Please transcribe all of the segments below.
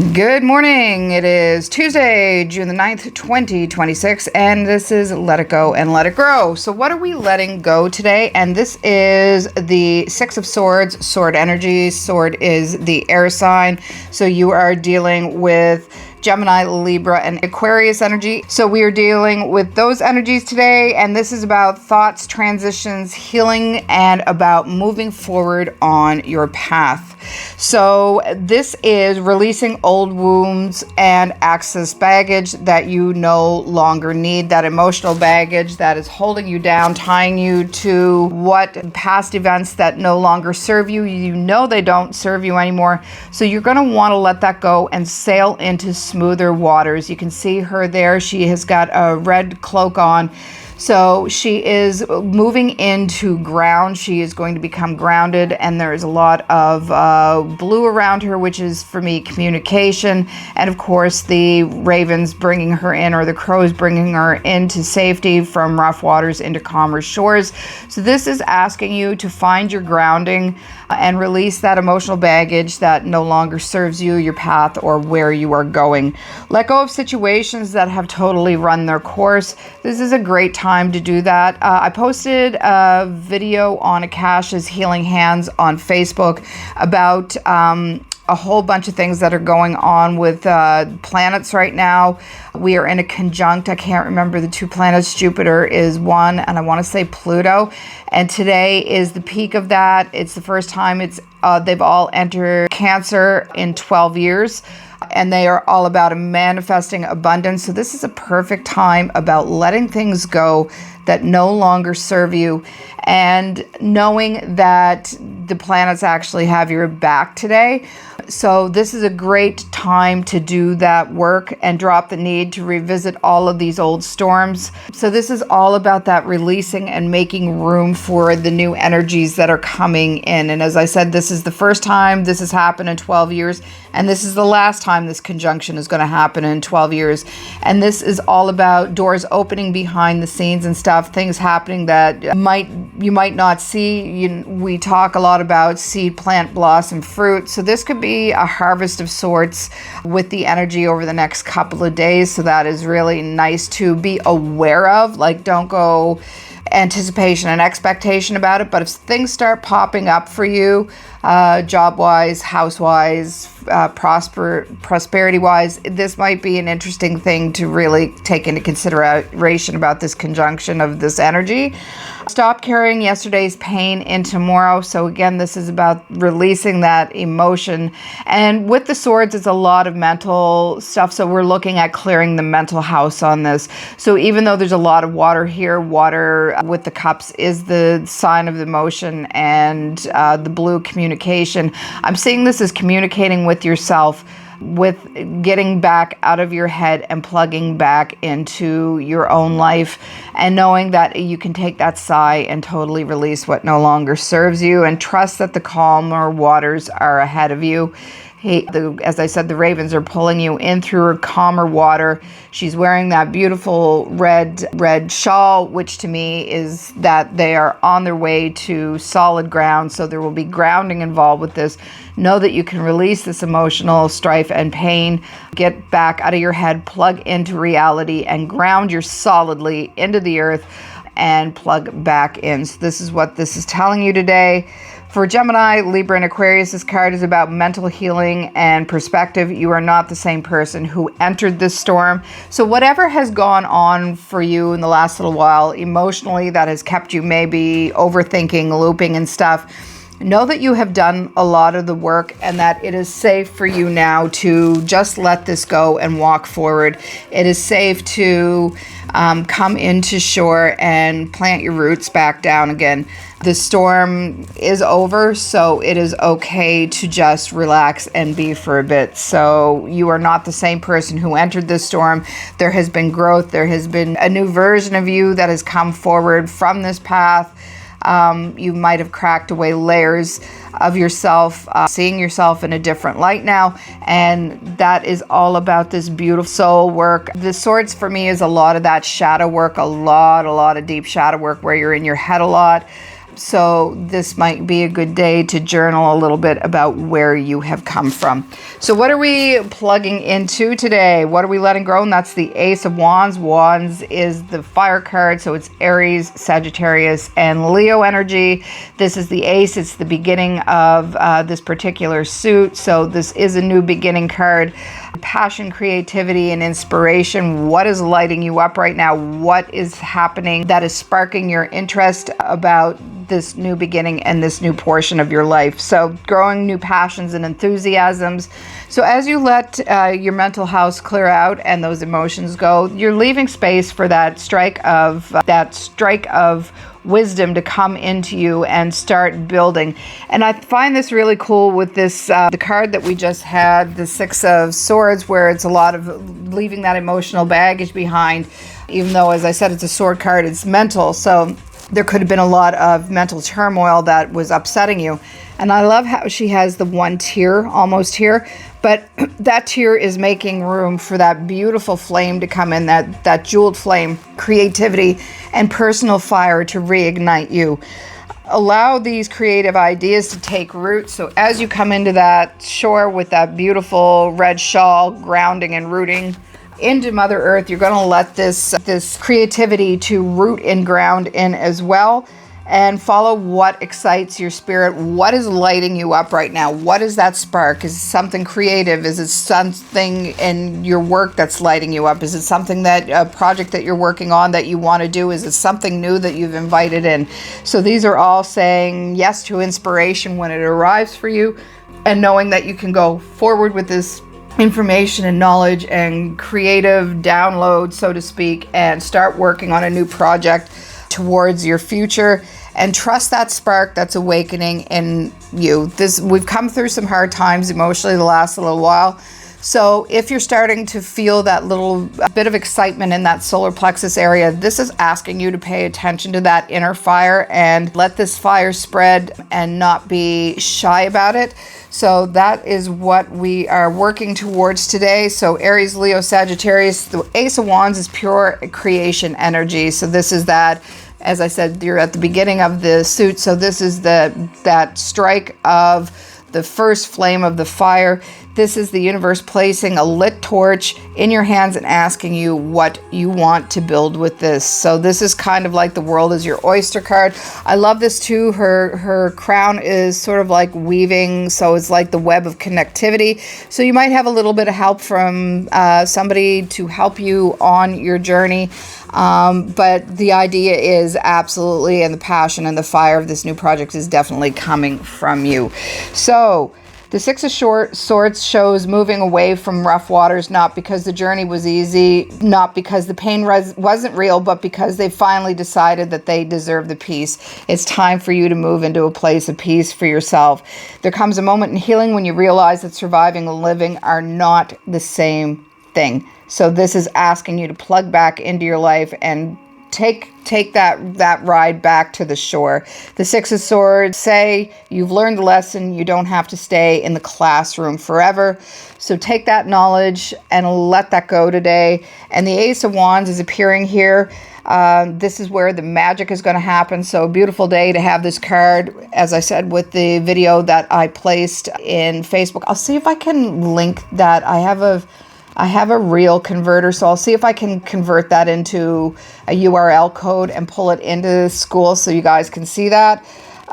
Good morning. It is Tuesday, June the 9th, 2026, and this is Let It Go and Let It Grow. So what are we letting go today? And this is the Six of Swords, sword energy. Sword is the air sign. So you are dealing with Gemini, Libra, and Aquarius energy. So we are dealing with those energies today, and this is about thoughts, transitions, healing, and about moving forward on your path. So this is releasing old wounds and access baggage that you no longer need, that emotional baggage that is holding you down, tying you to what past events that no longer serve you. You know they don't serve you anymore. So you're going to want to let that go and sail into smoother waters. You can see her there. She has got a red cloak on. So she is moving into ground. She is going to become grounded, and there's a lot of blue around her, which is, for me, communication. And of course, the ravens bringing her in, or the crows bringing her into safety from rough waters into calmer shores. So this is asking you to find your grounding and release that emotional baggage that no longer serves you, your path, or where you are going. Let go of situations that have totally run their course. This is a great time to do that. I posted a video on Akasha's Healing Hands on Facebook about a whole bunch of things that are going on with planets right now. We are in a conjunct. I can't remember the two planets. Jupiter is one, and I want to say Pluto. And today is the peak of that. It's the first time they've all entered Cancer in 12 years. And they are all about manifesting abundance. So this is a perfect time about letting things go that no longer serve you, and knowing that the planets actually have your back today. So this is a great time to do that work and drop the need to revisit all of these old storms. So this is all about that releasing and making room for the new energies that are coming in. And as I said, this is the first time this has happened in 12 years. And this is the last time this conjunction is going to happen in 12 years. And this is all about doors opening behind the scenes and stuff, things happening that you might not see. We talk a lot about seed, plant, blossom, fruit. So this could be a harvest of sorts with the energy over the next couple of days. So that is really nice to be aware of. Like, don't go anticipation and expectation about it, but if things start popping up for you, job-wise, house-wise, prosperity-wise, this might be an interesting thing to really take into consideration about this conjunction of this energy. Stop carrying yesterday's pain into tomorrow. So again, this is about releasing that emotion. And with the swords, it's a lot of mental stuff. So we're looking at clearing the mental house on this. So even though there's a lot of water here, water with the cups is the sign of the emotion, and the blue communication. I'm seeing this as communicating with yourself, with getting back out of your head and plugging back into your own life, and knowing that you can take that sigh and totally release what no longer serves you, and trust that the calmer waters are ahead of you. As I said, the ravens are pulling you in through her calmer water. She's wearing that beautiful red shawl, which to me is that they are on their way to solid ground. So there will be grounding involved with this. Know that you can release this emotional strife and pain. Get back out of your head, plug into reality, and ground your solidly into the earth and plug back in. So this is what this is telling you today. For Gemini, Libra, and Aquarius, this card is about mental healing and perspective. You are not the same person who entered this storm. So whatever has gone on for you in the last little while, emotionally, that has kept you maybe overthinking, looping and stuff, know that you have done a lot of the work, and that it is safe for you now to just let this go and walk forward. It is safe to come into shore and plant your roots back down again. The storm is over, so it is okay to just relax and be for a bit. So you are not the same person who entered this storm. There has been growth. There has been a new version of you that has come forward from this path. You might have cracked away layers of yourself, seeing yourself in a different light now, and that is all about this beautiful soul work. The swords for me is a lot of that shadow work, a lot of deep shadow work where you're in your head a lot. So this might be a good day to journal a little bit about where you have come from. So what are we plugging into today? What are we letting grow? And that's the Ace of Wands. Wands is the fire card. So it's Aries, Sagittarius, and Leo energy. This is the Ace. It's the beginning of this particular suit. So this is a new beginning card. Passion, creativity, and inspiration. What is lighting you up right now? What is happening that is sparking your interest about this new beginning and this new portion of your life? So growing new passions and enthusiasms. So as you let your mental house clear out and those emotions go, you're leaving space for that strike of wisdom to come into you and start building. And I find this really cool with this the card that we just had, the Six of Swords, where it's a lot of leaving that emotional baggage behind. Even though, as I said, it's a sword card, it's mental. So there could have been a lot of mental turmoil that was upsetting you. And I love how she has the one tear almost here, but that tear is making room for that beautiful flame to come in, that jeweled flame, creativity and personal fire to reignite you. Allow these creative ideas to take root. So as you come into that shore with that beautiful red shawl, grounding and rooting into Mother Earth, you're going to let this creativity to root and ground in as well, and follow what excites your spirit. What is lighting you up right now? What is that spark? Is it something creative? Is it something in your work that's lighting you up? Is it something a project that you're working on that you want to do? Is it something new that you've invited in? So these are all saying yes to inspiration when it arrives for you, and knowing that you can go forward with this information and knowledge and creative download, so to speak, and start working on a new project towards your future, and trust that spark that's awakening in you. We've come through some hard times emotionally the last little while. So if you're starting to feel that little bit of excitement in that solar plexus area, this is asking you to pay attention to that inner fire and let this fire spread and not be shy about it. So that is what we are working towards today. So Aries, Leo, Sagittarius, the Ace of Wands is pure creation energy. So this is that, as I said, you're at the beginning of the suit. So this is that strike of the first flame of the fire. This is the universe placing a lit torch in your hands and asking you what you want to build with this. So this is kind of like the world is your oyster card. I love this too. Her crown is sort of like weaving, so it's like the web of connectivity. So you might have a little bit of help from somebody to help you on your journey. But the idea is absolutely, and the passion and the fire of this new project is definitely coming from you. So the Six of Swords shows moving away from rough waters, not because the journey was easy, not because the pain wasn't real, but because they finally decided that they deserve the peace. It's time for you to move into a place of peace for yourself. There comes a moment in healing when you realize that surviving and living are not the same thing. So this is asking you to plug back into your life and take that ride back to the shore. The Six of Swords say you've learned the lesson. You don't have to stay in the classroom forever. So take that knowledge and let that go today. And the Ace of Wands is appearing here. This is where the magic is going to happen. So a beautiful day to have this card, as I said, with the video that I placed in Facebook. I'll see if I can link that. I have a real converter, so I'll see if I can convert that into a URL code and pull it into school so you guys can see that.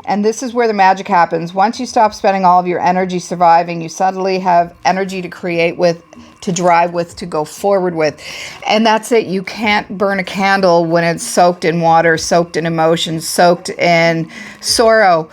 And this is where the magic happens. Once you stop spending all of your energy surviving, you suddenly have energy to create with, to drive with, to go forward with. And that's it. You can't burn a candle when it's soaked in water, soaked in emotions, soaked in sorrow.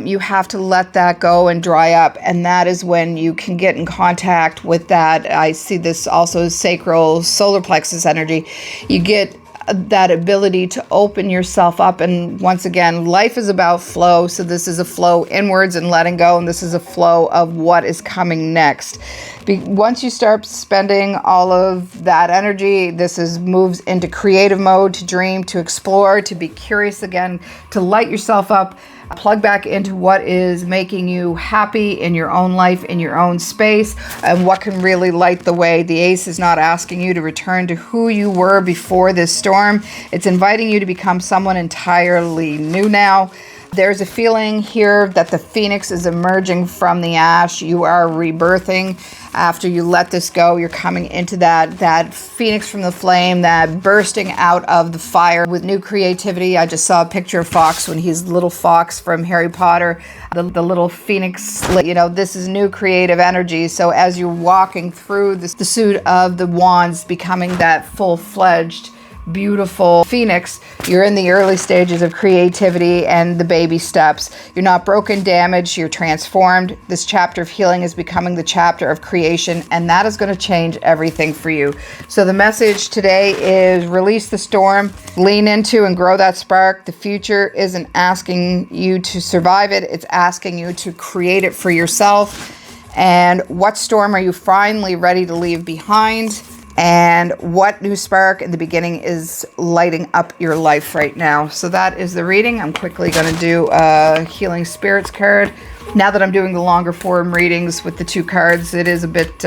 You have to let that go and dry up. And that is when you can get in contact with that. I see this also as sacral solar plexus energy. You get that ability to open yourself up. And once again, life is about flow. So this is a flow inwards and letting go. And this is a flow of what is coming next. Once you start spending all of that energy, this moves into creative mode, to dream, to explore, to be curious again, to light yourself up, plug back into what is making you happy in your own life, in your own space, and what can really light the way. The Ace is not asking you to return to who you were before this storm. It's inviting you to become someone entirely new now. There's a feeling here that the phoenix is emerging from the ash. You are rebirthing. After you let this go, you're coming into that phoenix from the flame, that bursting out of the fire with new creativity. I just saw a picture of Fox when he's little Fox from Harry Potter, the little phoenix. You know, this is new creative energy. So as you're walking through the suit of the wands, becoming that full-fledged, beautiful phoenix, you're in the early stages of creativity and the baby steps. You're not broken, damaged, you're transformed. This chapter of healing is becoming the chapter of creation, and that is going to change everything for you. So the message today is release the storm, lean into and grow that spark. The future isn't asking you to survive it, it's asking you to create it for yourself. And what storm are you finally ready to leave behind? And what new spark in the beginning is lighting up your life right now? So that is the reading. I'm quickly going to do a Healing Spirits card. Now that I'm doing the longer form readings with the 2 cards, it is a bit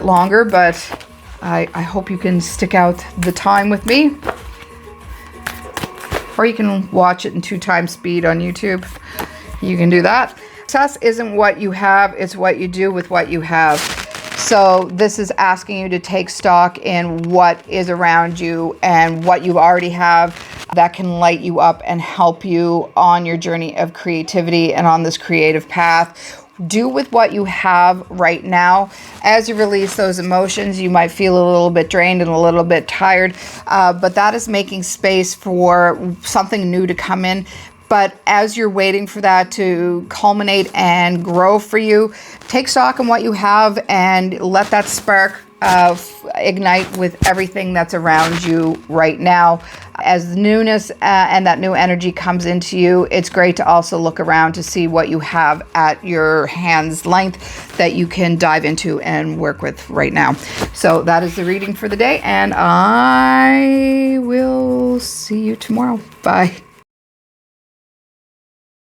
longer, but I hope you can stick out the time with me. Or you can watch it in 2 times speed on YouTube. You can do that. Success isn't what you have, it's what you do with what you have. So this is asking you to take stock in what is around you and what you already have that can light you up and help you on your journey of creativity and on this creative path. Do with what you have right now. As you release those emotions, you might feel a little bit drained and a little bit tired, but that is making space for something new to come in. But as you're waiting for that to culminate and grow for you, take stock in what you have and let that spark ignite with everything that's around you right now. As newness and that new energy comes into you, it's great to also look around to see what you have at your hand's length that you can dive into and work with right now. So that is the reading for the day, and I will see you tomorrow. Bye.